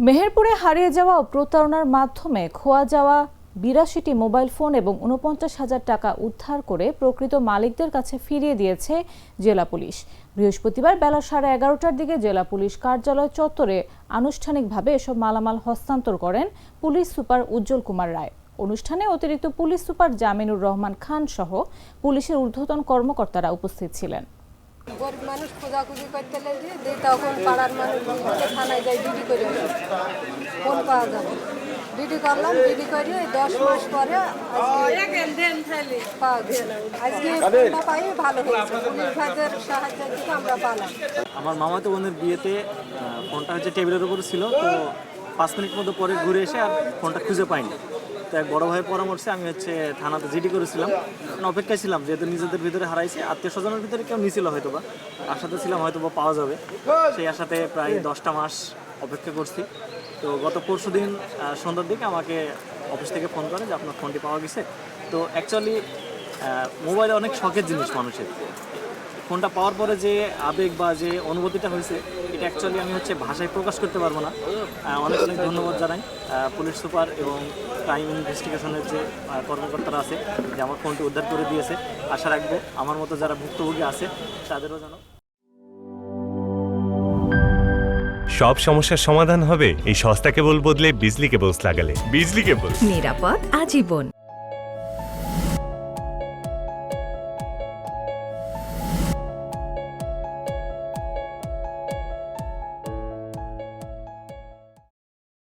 মেহেরপুরে হারিয়ে যাওয়া ও প্রতারণার মাধ্যমে খোয়া যাওয়া ৮২টি মোবাইল ফোন এবং ৪৯,০০০ টাকা উদ্ধার করে প্রকৃত মালিকদের কাছে ফিরিয়ে দিয়েছে জেলা পুলিশ। বৃহস্পতিবার বেলা 11:30টার দিকে জেলা পুলিশ কার্যালয় চত্বরে আনুষ্ঠানিকভাবে এসব মালামাল হস্তান্তর করেন পুলিশ সুপার উজ্জ্বল কুমার রায়। অনুষ্ঠানে অতিরিক্ত পুলিশ সুপার জামিনুর রহমান খান সহ পুলিশের ঊর্ধ্বতন কর্মকর্তারা উপস্থিত ছিলেন। গরিব মানুষ খোঁজাখুঁজি করতে লেগে তখন পাড়ার মানুষ থানায় যাই ডিডি করে ফোন পাওয়া যাবে। ডিডি করলাম, ডিডি করে 10 মাস পরে পাওয়া গেছে। আজকে ফোনটা পাই ভালো হয়েছে, পুলিশ ভাইদের সাহায্যের দিকে আমরা পালাম। আমার মামাতো বোনের বিয়েতে ফোনটা হচ্ছে টেবিলের উপর ছিল, তো 5 মিনিট মতো পরে ঘুরে এসে আর ফোনটা খুঁজে পাইনি। তো এক বড় ভাইয়ের পরামর্শে আমি থানাতে জিডি করেছিলাম। অপেক্ষায় ছিলাম, যেহেতু নিজেদের ভিতরে হারাইছে, আত্মীয় স্বজনের ভিতরে কেউ নিছিল হয়তোবা, আশাতে ছিলাম হয়তোবা পাওয়া যাবে। সেই আশাতে প্রায় 10টা মাস অপেক্ষা করছি। তো গত পরশুদিন সন্ধ্যার দিকে আমাকে অফিস থেকে ফোন করে যে আপনার ফোনটি পাওয়া গেছে। তো অ্যাকচুয়ালি মোবাইলে অনেক শখের জিনিস মানুষের। ফোনটা পাওয়ার পরে যে আবেগ বা যে অনুভূতিটা হয়েছে, এটা অ্যাকচুয়ালি আমি ভাষায় প্রকাশ করতে পারবো না। অনেক অনেক ধন্যবাদ জানাই পুলিশ সুপার এবং ক্রাইম ইনভেস্টিগেশনের যে কর্মকর্তারা আছে, যে আমার ফোনটি উদ্ধার করে দিয়েছে। আশা রাখবো আমার মতো যারা ভুক্তভোগী আছে তাদেরও যেন সব সমস্যার সমাধান হবে এই সস্তা কেবল বদলে বিজলি কেবলস লাগালে। বিজলি কেবল, নিরাপদ আজীবন।